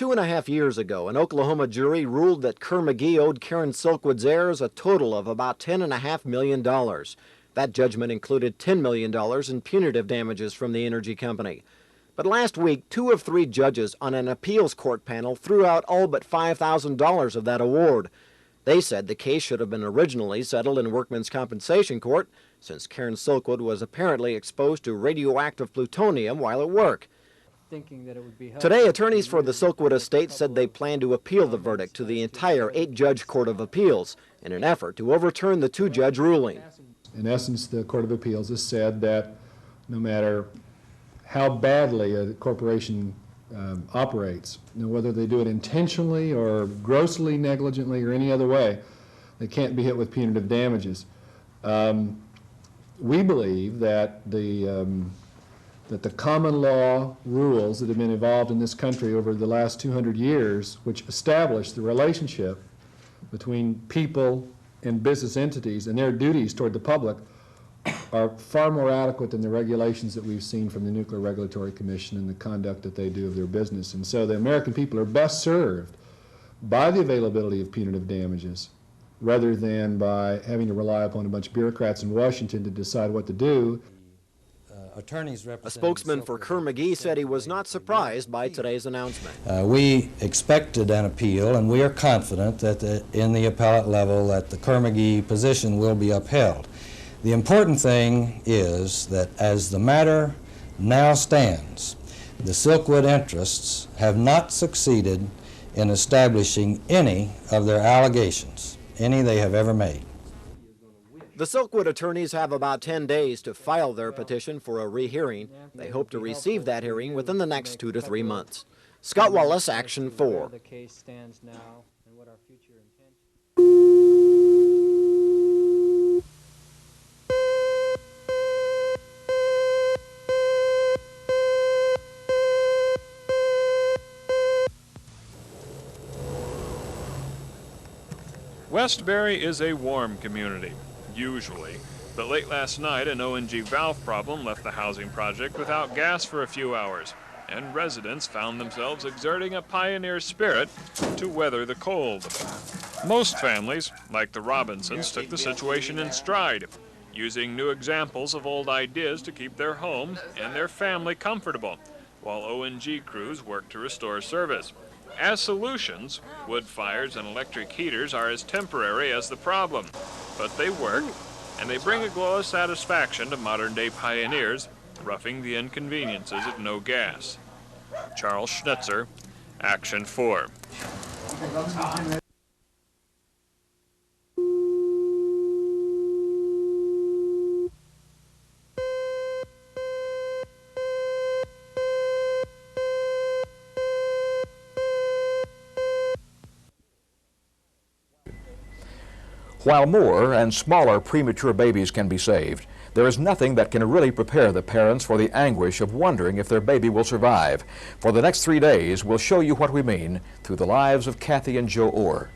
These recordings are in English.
2.5 years ago, an Oklahoma jury ruled that Kerr McGee owed Karen Silkwood's heirs a total of about $10.5 million. That judgment included $10 million in punitive damages from the energy company. But last week, 2 of 3 judges on an appeals court panel threw out all but $5,000 of that award. They said the case should have been originally settled in Workmen's Compensation Court, since Karen Silkwood was apparently exposed to radioactive plutonium while at work. Today, attorneys for the Silkwood estate said they plan to appeal the verdict to the entire 8-judge Court of Appeals in an effort to overturn the 2-judge ruling. In essence, the Court of Appeals has said that no matter how badly a corporation operates, whether they do it intentionally or grossly negligently or any other way, they can't be hit with punitive damages. We believe that the common law rules that have been evolved in this country over the last 200 years, which establish the relationship between people and business entities and their duties toward the public, are far more adequate than the regulations that we've seen from the Nuclear Regulatory Commission and the conduct that they do of their business. And so the American people are best served by the availability of punitive damages rather than by having to rely upon a bunch of bureaucrats in Washington to decide what to do. A spokesman for Kerr McGee said he was not surprised by today's announcement. We expected an appeal, and we are confident that in the appellate level that the Kerr McGee position will be upheld. The important thing is that as the matter now stands, the Silkwood interests have not succeeded in establishing any of their allegations, any they have ever made. The Silkwood attorneys have about 10 days to file their petition for a rehearing. They hope to receive that hearing within the next 2 to 3 months. Scott Wallace, Action 4. Westbury is a warm community, usually, but late last night an ONG valve problem left the housing project without gas for a few hours, and residents found themselves exerting a pioneer spirit to weather the cold. Most families, like the Robinsons, took the situation in stride, using new examples of old ideas to keep their home and their family comfortable, while ONG crews worked to restore service. As solutions, wood fires and electric heaters are as temporary as the problem, but they work, and they bring a glow of satisfaction to modern-day pioneers, roughing the inconveniences of no gas. Charles Schnitzer, Action 4. While more and smaller premature babies can be saved, there is nothing that can really prepare the parents for the anguish of wondering if their baby will survive. For the next 3 days, we'll show you what we mean through the lives of Kathy and Joe Orr.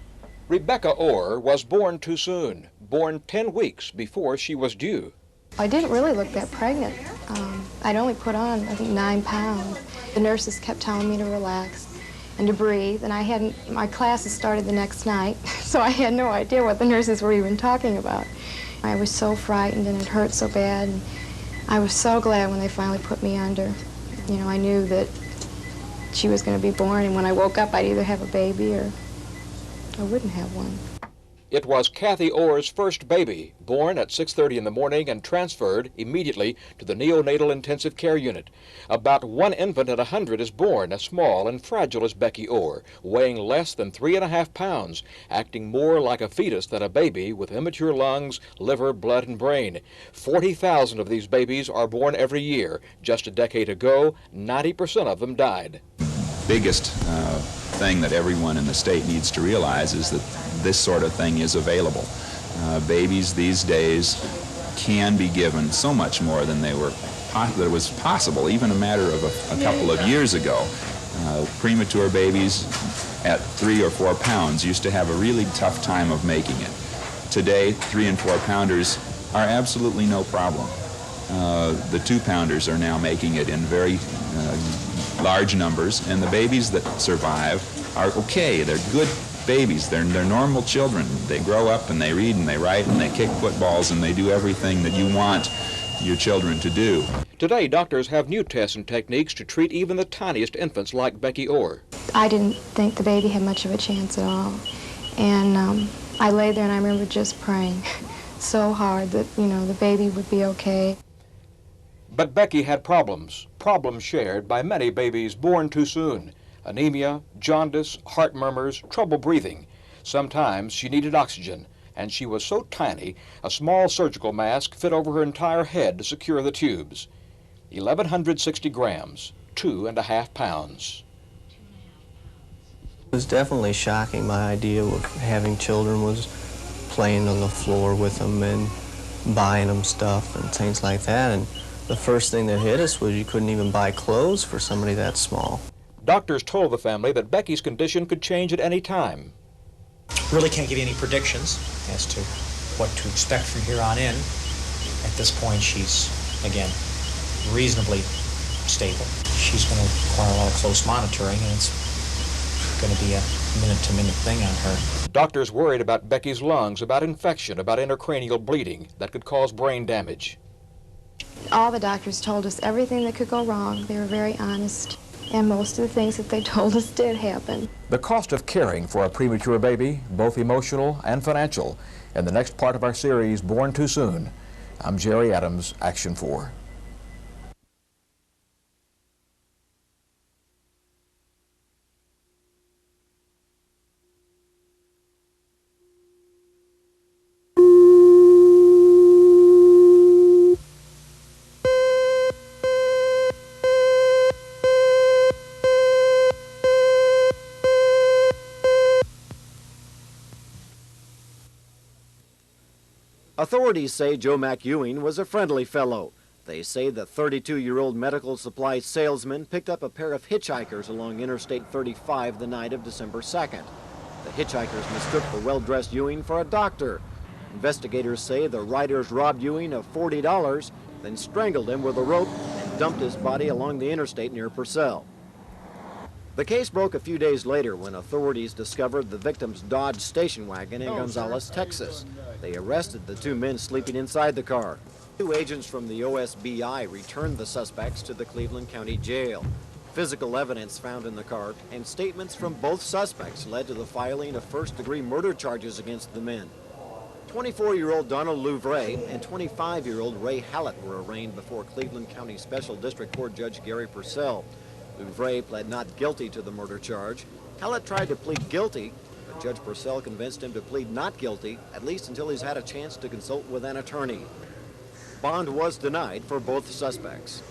Rebecca Orr was born too soon, born 10 weeks before she was due. I didn't really look that pregnant. I'd only put on, I think, 9 pounds. The nurses kept telling me to relax and to breathe, and my classes started the next night, so I had no idea what the nurses were even talking about. I was so frightened and it hurt so bad, and I was so glad when they finally put me under. You know, I knew that she was going to be born, and when I woke up I'd either have a baby or I wouldn't have one. It was Kathy Orr's first baby, born at 6:30 in the morning and transferred immediately to the neonatal intensive care unit. About 1 infant at 100 is born as small and fragile as Becky Orr, weighing less than 3.5 pounds, acting more like a fetus than a baby with immature lungs, liver, blood, and brain. 40,000 of these babies are born every year. Just a decade ago, 90% of them died. Biggest thing that everyone in the state needs to realize is that this sort of thing is available. Babies these days can be given so much more than that was possible even a matter of a couple of years ago. Premature babies at 3 or 4 pounds used to have a really tough time of making it. Today, 3 and 4 pounders are absolutely no problem. The 2 pounders are now making it in very large numbers, and the babies that survive are okay. They're good babies. They're normal children. They grow up and they read and they write and they kick footballs and they do everything that you want your children to do. Today, doctors have new tests and techniques to treat even the tiniest infants like Becky Orr. I didn't think the baby had much of a chance at all. And I lay there and I remember just praying so hard that, the baby would be okay. But Becky had problems shared by many babies born too soon. Anemia, jaundice, heart murmurs, trouble breathing. Sometimes she needed oxygen, and she was so tiny, a small surgical mask fit over her entire head to secure the tubes. 1,160 grams, 2.5 pounds. It was definitely shocking. My idea of having children was playing on the floor with them and buying them stuff and things like that. And the first thing that hit us was you couldn't even buy clothes for somebody that small. Doctors told the family that Becky's condition could change at any time. Really can't give you any predictions as to what to expect from here on in. At this point, she's, again, reasonably stable. She's going to require a lot of close monitoring, and it's going to be a minute-to-minute thing on her. Doctors worried about Becky's lungs, about infection, about intracranial bleeding that could cause brain damage. All the doctors told us everything that could go wrong. They were very honest. And most of the things that they told us did happen. The cost of caring for a premature baby, both emotional and financial, in the next part of our series, Born Too Soon. I'm Jerry Adams, Action 4. Authorities say Joe Mac Ewing was a friendly fellow. They say the 32-year-old medical supply salesman picked up a pair of hitchhikers along Interstate 35 the night of December 2nd. The hitchhikers mistook the well-dressed Ewing for a doctor. Investigators say the riders robbed Ewing of $40, then strangled him with a rope and dumped his body along the interstate near Purcell. The case broke a few days later when authorities discovered the victim's Dodge station wagon in Gonzales, Texas. They arrested the two men sleeping inside the car. Two agents from the OSBI returned the suspects to the Cleveland County Jail. Physical evidence found in the car and statements from both suspects led to the filing of first-degree murder charges against the men. 24-year-old Donald Louvre and 25-year-old Ray Hallett were arraigned before Cleveland County Special District Court Judge Gary Purcell. Louvre pled not guilty to the murder charge. Hallett tried to plead guilty, but Judge Purcell convinced him to plead not guilty, at least until he's had a chance to consult with an attorney. Bond was denied for both suspects.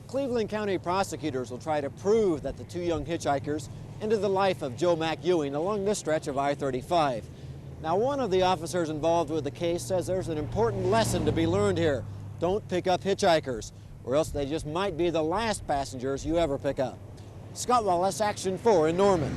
Cleveland County prosecutors will try to prove that the two young hitchhikers ended the life of Joe Mac Ewing along this stretch of I-35. Now, one of the officers involved with the case says there's an important lesson to be learned here. Don't pick up hitchhikers, or else they just might be the last passengers you ever pick up. Scott Wallace, Action 4 in Norman.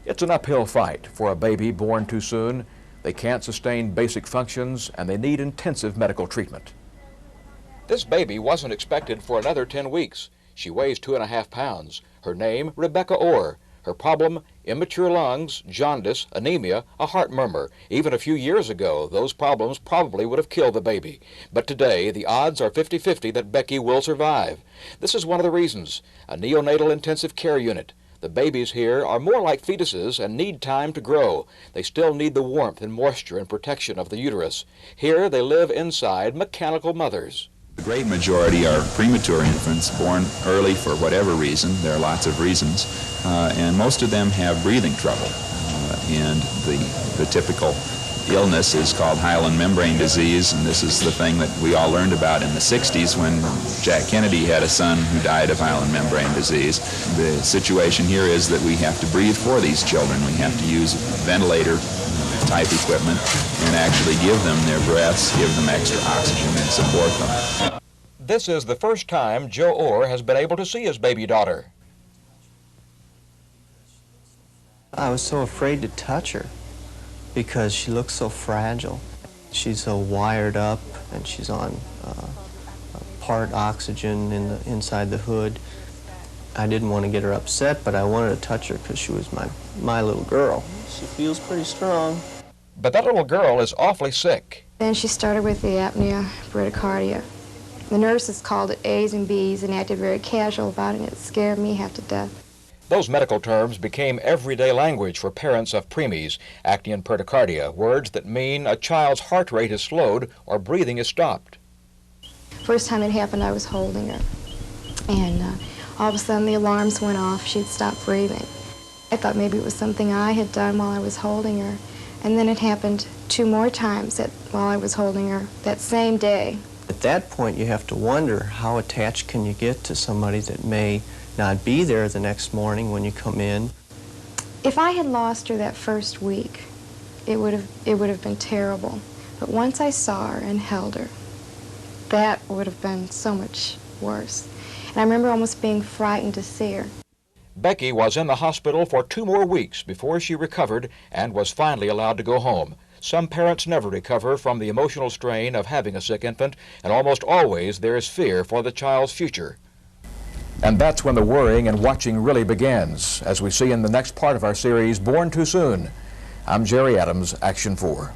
It's an uphill fight for a baby born too soon. They can't sustain basic functions and they need intensive medical treatment. This baby wasn't expected for another 10 weeks. She weighs 2.5 pounds. Her name, Rebecca Orr. Her problem, immature lungs, jaundice, anemia, a heart murmur. Even a few years ago, those problems probably would have killed the baby. But today, the odds are 50-50 that Becky will survive. This is one of the reasons. A neonatal intensive care unit. The babies here are more like fetuses and need time to grow. They still need the warmth and moisture and protection of the uterus. Here, they live inside mechanical mothers. The great majority are premature infants born early for whatever reason. There are lots of reasons. And most of them have breathing trouble. And the typical illness is called hyaline membrane disease, and this is the thing that we all learned about in the 60s when Jack Kennedy had a son who died of hyaline membrane disease. The situation here is that we have to breathe for these children. We have to use ventilator type equipment and actually give them their breaths, give them extra oxygen and support them. This is the first time Joe Orr has been able to see his baby daughter. I was so afraid to touch her because she looks so fragile. She's so wired up, and she's on part oxygen inside the hood. I didn't want to get her upset, but I wanted to touch her because she was my little girl. She feels pretty strong. But that little girl is awfully sick. Then she started with the apnea bradycardia. The nurses called it A's and B's and acted very casual about it, and it scared me half to death. Those medical terms became everyday language for parents of preemies, acne and bradycardia, words that mean a child's heart rate is slowed or breathing is stopped. First time it happened, I was holding her, and all of a sudden the alarms went off. She'd stopped breathing. I thought maybe it was something I had done while I was holding her, and then it happened 2 more times while I was holding her that same day. At that point, you have to wonder how attached can you get to somebody that may not be there the next morning when you come in. If I had lost her that first week, it would have been terrible. But once I saw her and held her, that would have been so much worse. And I remember almost being frightened to see her. Becky was in the hospital for 2 more weeks before she recovered and was finally allowed to go home. Some parents never recover from the emotional strain of having a sick infant, and almost always there is fear for the child's future. And that's when the worrying and watching really begins, as we see in the next part of our series, Born Too Soon. I'm Jerry Adams, Action 4.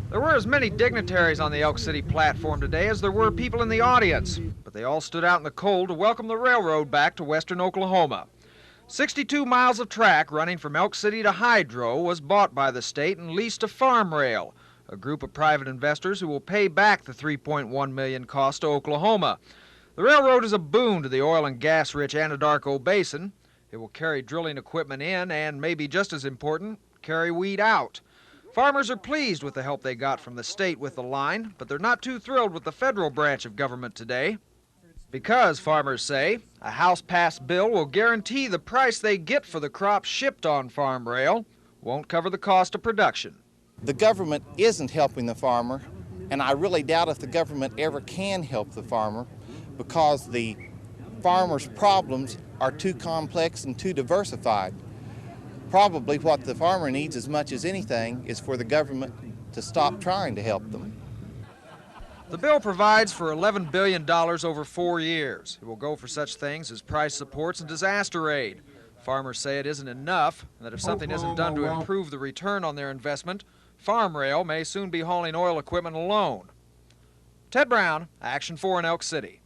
There were as many dignitaries on the Elk City platform today as there were people in the audience, but they all stood out in the cold to welcome the railroad back to western Oklahoma. 62 miles of track running from Elk City to Hydro was bought by the state and leased to Farm Rail, a group of private investors who will pay back the $3.1 million cost to Oklahoma. The railroad is a boon to the oil and gas-rich Anadarko Basin. It will carry drilling equipment in and, maybe just as important, carry wheat out. Farmers are pleased with the help they got from the state with the line, but they're not too thrilled with the federal branch of government today. Because, farmers say, a House-passed bill will guarantee the price they get for the crops shipped on Farm Rail won't cover the cost of production. The government isn't helping the farmer, and I really doubt if the government ever can help the farmer because the farmer's problems are too complex and too diversified. Probably what the farmer needs as much as anything is for the government to stop trying to help them. The bill provides for $11 billion over 4 years. It will go for such things as price supports and disaster aid. Farmers say it isn't enough, and that if something isn't done to improve the return on their investment, Farm Rail may soon be hauling oil equipment alone. Ted Brown, Action 4 in Elk City.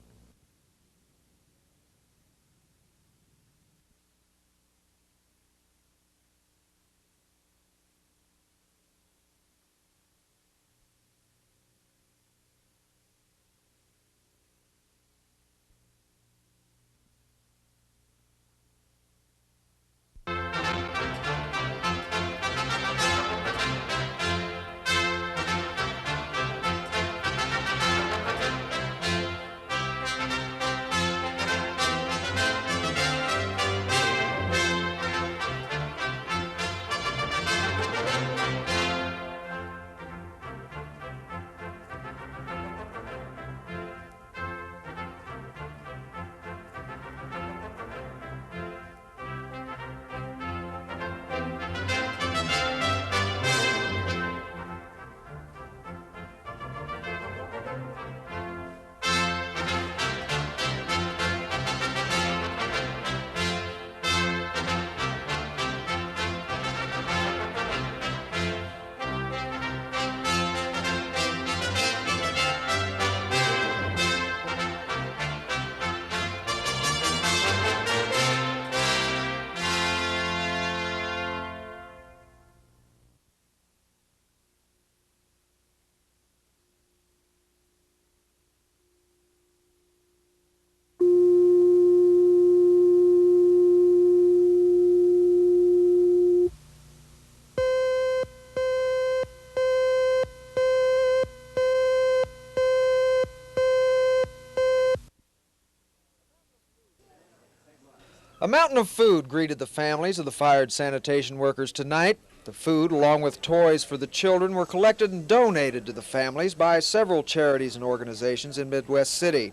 mountain of food greeted the families of the fired sanitation workers tonight. The food, along with toys for the children, were collected and donated to the families by several charities and organizations in Midwest City.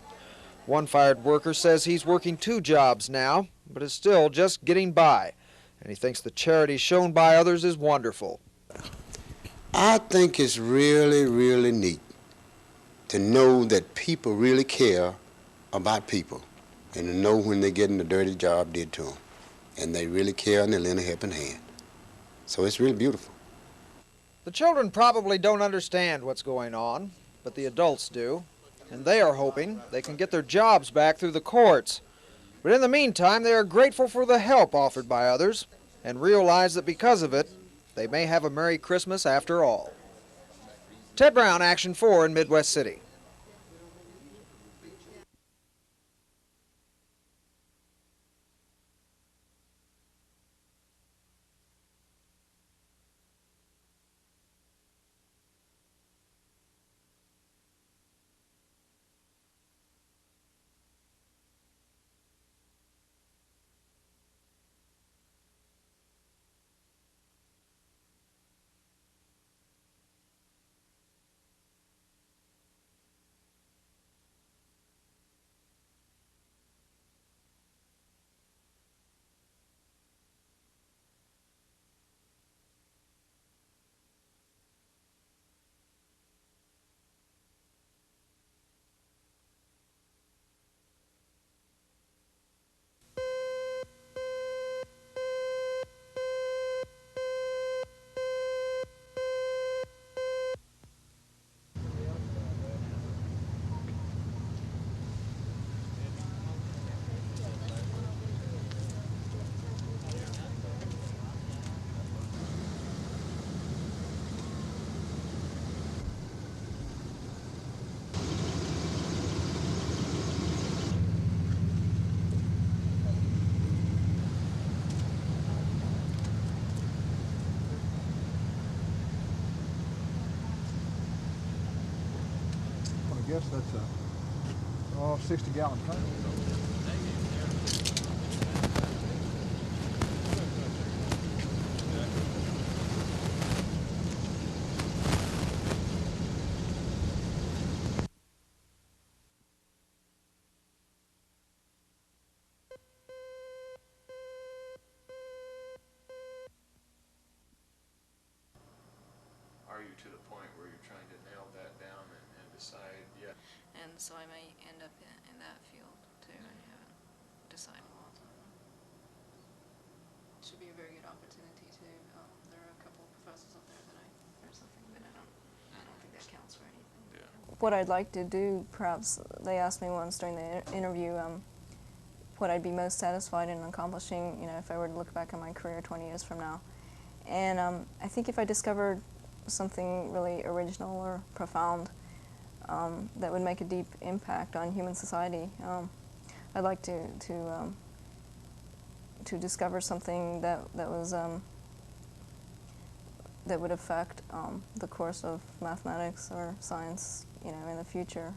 One fired worker says he's working 2 jobs now, but is still just getting by. And he thinks the charity shown by others is wonderful. I think it's really, really neat to know that people really care about people and to know when they're getting a dirty job did to them. And they really care and they lend a helping hand. So it's really beautiful. The children probably don't understand what's going on, but the adults do, and they are hoping they can get their jobs back through the courts. But in the meantime, they are grateful for the help offered by others and realize that because of it, they may have a Merry Christmas after all. Ted Brown, Action 4 in Midwest City. I guess that's a 60-gallon tank. Are you to the point where you're trying to nail that down and decide, yeah? And so I may end up in that field too. I haven't decided. Should be a very good opportunity too. There are a couple of professors up there that or something, but I don't think that counts for anything. Yeah. What I'd like to do, perhaps, they asked me once during the interview, what I'd be most satisfied in accomplishing, if I were to look back on my career 20 years from now. And I think if I discovered something really original or profound that would make a deep impact on human society, I'd like to discover something that was that would affect the course of mathematics or science, in the future.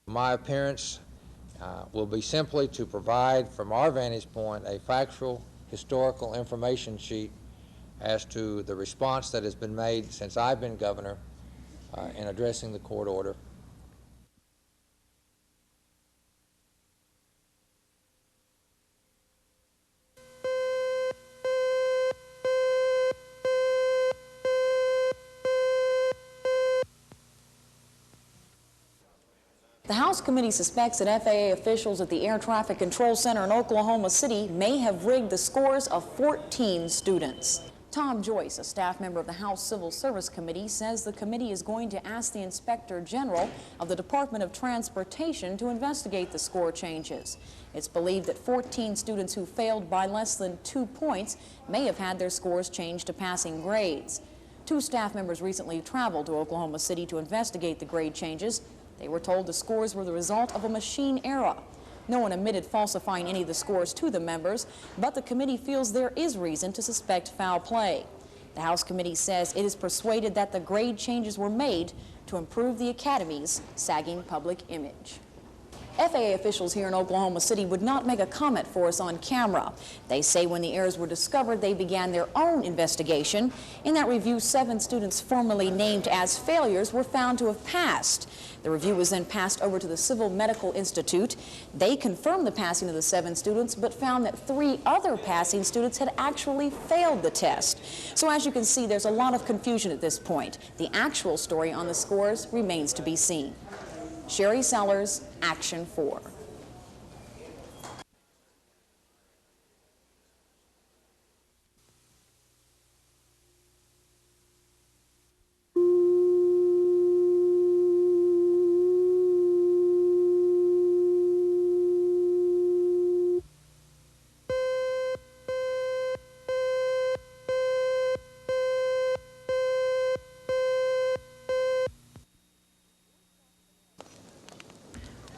My appearance will be simply to provide, from our vantage point, a factual, historical information sheet as to the response that has been made since I've been governor in addressing the court order. The House committee suspects that FAA officials at the Air Traffic Control Center in Oklahoma City may have rigged the scores of 14 students. Tom Joyce, a staff member of the House Civil Service Committee, says the committee is going to ask the Inspector General of the Department of Transportation to investigate the score changes. It's believed that 14 students who failed by less than 2 points may have had their scores changed to passing grades. 2 staff members recently traveled to Oklahoma City to investigate the grade changes. They were told the scores were the result of a machine error. No one admitted falsifying any of the scores to the members, but the committee feels there is reason to suspect foul play. The House committee says it is persuaded that the grade changes were made to improve the Academy's sagging public image. FAA officials here in Oklahoma City would not make a comment for us on camera. They say when the errors were discovered, they began their own investigation. In that review, 7 students formerly named as failures were found to have passed. The review was then passed over to the Civil Medical Institute. They confirmed the passing of the 7 students, but found that 3 other passing students had actually failed the test. So as you can see, there's a lot of confusion at this point. The actual story on the scores remains to be seen. Sherry Sellers, Action 4.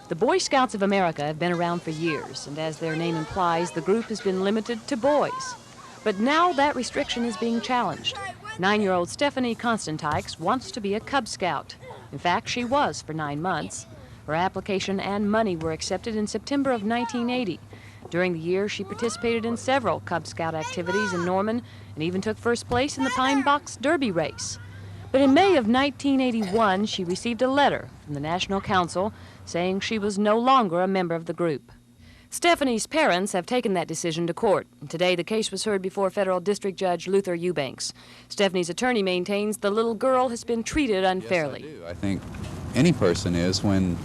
The Boy Scouts of America have been around for years, and as their name implies, the group has been limited to boys. But now that restriction is being challenged. 9-year-old Stephanie Constantykes wants to be a Cub Scout. In fact, she was for 9 months. Her application and money were accepted in September of 1980. During the year, she participated in several Cub Scout activities in Norman and even took first place in the Pine Box Derby race. But in May of 1981, she received a letter from the National Council saying she was no longer a member of the group. Stephanie's parents have taken that decision to court. Today, the case was heard before Federal District Judge Luther Eubanks. Stephanie's attorney maintains the little girl has been treated unfairly. Yes, I do. I think any person is when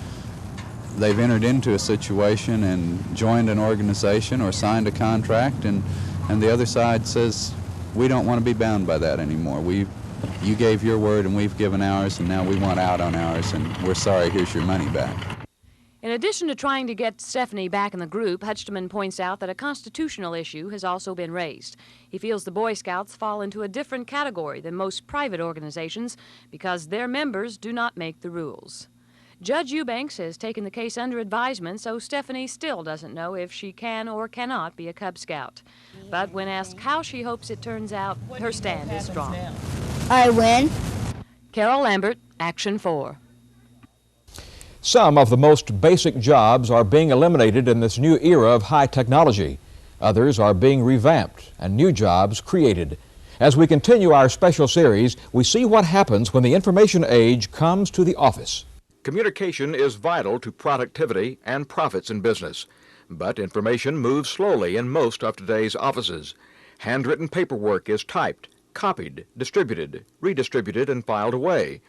they've entered into a situation and joined an organization or signed a contract, and the other side says, we don't want to be bound by that anymore. You gave your word and we've given ours, and now we want out on ours, and we're sorry, here's your money back. In addition to trying to get Stephanie back in the group, Hutchman points out that a constitutional issue has also been raised. He feels the Boy Scouts fall into a different category than most private organizations because their members do not make the rules. Judge Eubanks has taken the case under advisement, so Stephanie still doesn't know if she can or cannot be a Cub Scout. But when asked how she hopes it turns out, her stand is strong. I win. Carol Lambert, Action 4. Some of the most basic jobs are being eliminated in this new era of high technology. Others are being revamped and new jobs created. As we continue our special series, we see what happens when the information age comes to the office. Communication is vital to productivity and profits in business. But information moves slowly in most of today's offices. Handwritten paperwork is typed, copied, distributed, redistributed, and filed away.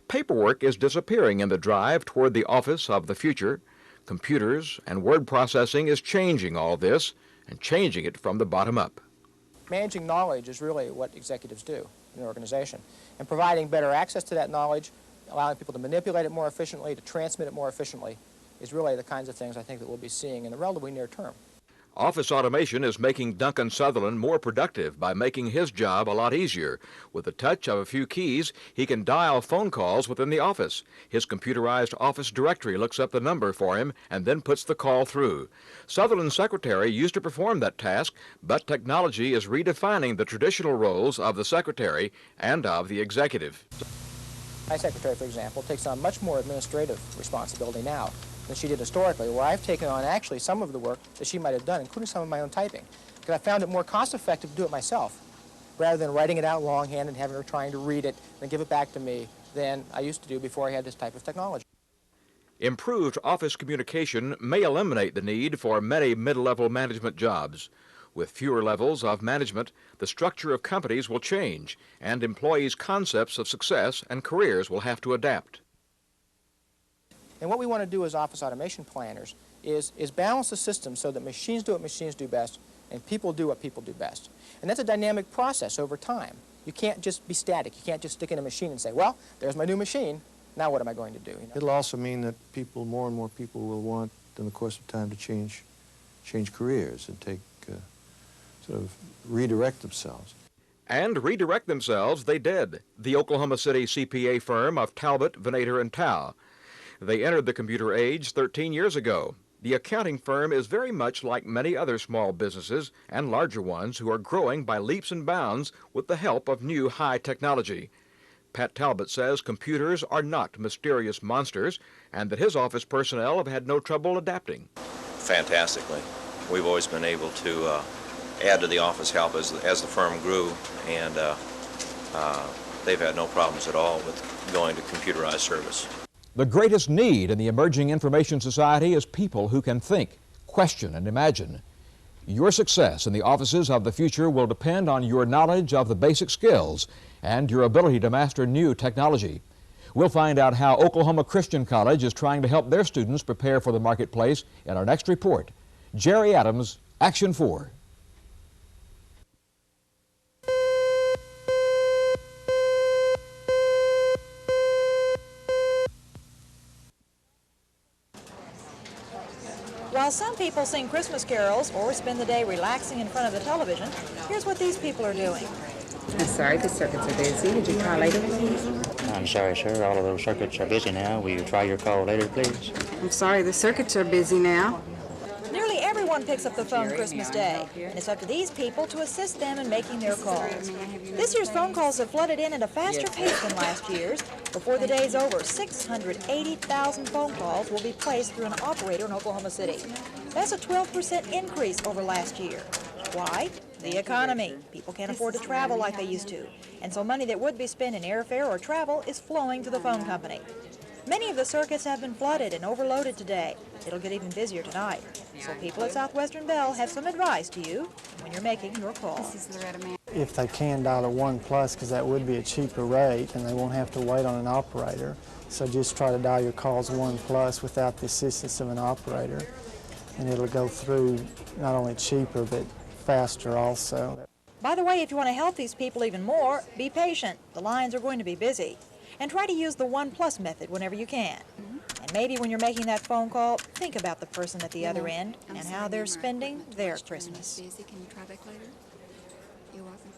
Paperwork is disappearing in the drive toward the office of the future. Computers and word processing is changing all this and changing it from the bottom up. Managing knowledge is really what executives do in an organization, and providing better access to that knowledge, allowing people to manipulate it more efficiently, to transmit it more efficiently, is really the kinds of things I think that we'll be seeing in the relatively near term. Office automation is making Duncan Sutherland more productive by making his job a lot easier. With the touch of a few keys, he can dial phone calls within the office. His computerized office directory looks up the number for him and then puts the call through. Sutherland's secretary used to perform that task, but technology is redefining the traditional roles of the secretary and of the executive. My secretary, for example, takes on much more administrative responsibility now than she did historically, where I've taken on actually some of the work that she might have done, including some of my own typing, because I found it more cost-effective to do it myself, rather than writing it out longhand and having her trying to read it and give it back to me than I used to do before I had this type of technology. Improved office communication may eliminate the need for many mid-level management jobs. With fewer levels of management, the structure of companies will change, and employees' concepts of success and careers will have to adapt. And what we want to do as office automation planners is balance the system so that machines do what machines do best and people do what people do best. And that's a dynamic process over time. You can't just be static. You can't just stick in a machine and say, well, there's my new machine. Now what am I going to do? You know? It'll also mean that more and more people will want, in the course of time, to change careers and sort of redirect themselves. And redirect themselves they did. The Oklahoma City CPA firm of Talbot, Venator, and Tao. They entered the computer age 13 years ago. The accounting firm is very much like many other small businesses and larger ones who are growing by leaps and bounds with the help of new high technology. Pat Talbot says computers are not mysterious monsters and that his office personnel have had no trouble adapting. Fantastically. We've always been able to add to the office help as the firm grew, and they've had no problems at all with going to computerized service. The greatest need in the emerging information society is people who can think, question, and imagine. Your success in the offices of the future will depend on your knowledge of the basic skills and your ability to master new technology. We'll find out how Oklahoma Christian College is trying to help their students prepare for the marketplace in our next report. Jerry Adams, Action 4. While some people sing Christmas carols or spend the day relaxing in front of the television, here's what these people are doing. I'm sorry, the circuits are busy. Would you call later, please? I'm sorry, sir. All of those circuits are busy now. Will you try your call later, please? I'm sorry, the circuits are busy now. Nearly everyone picks up the phone Christmas Day, and it's up to these people to assist them in making their calls. This year's phone calls have flooded in at a faster pace than last year's. Before the day's over, 680,000 phone calls will be placed through an operator in Oklahoma City. That's a 12% increase over last year. Why? The economy. People can't afford to travel like they used to, and so money that would be spent in airfare or travel is flowing to the phone company. Many of the circuits have been flooded and overloaded today. It'll get even busier tonight. So people at Southwestern Bell have some advice to you when you're making your call. If they can dial a 1+, because that would be a cheaper rate and they won't have to wait on an operator. So just try to dial your calls 1+ without the assistance of an operator, and it'll go through not only cheaper but faster also. By the way, if you want to help these people even more, be patient. The lines are going to be busy. And try to use the 1+ method whenever you can. And maybe when you're making that phone call, think about the person at the other end and how they're spending their Christmas. Busy. Can you try back later? You're welcome.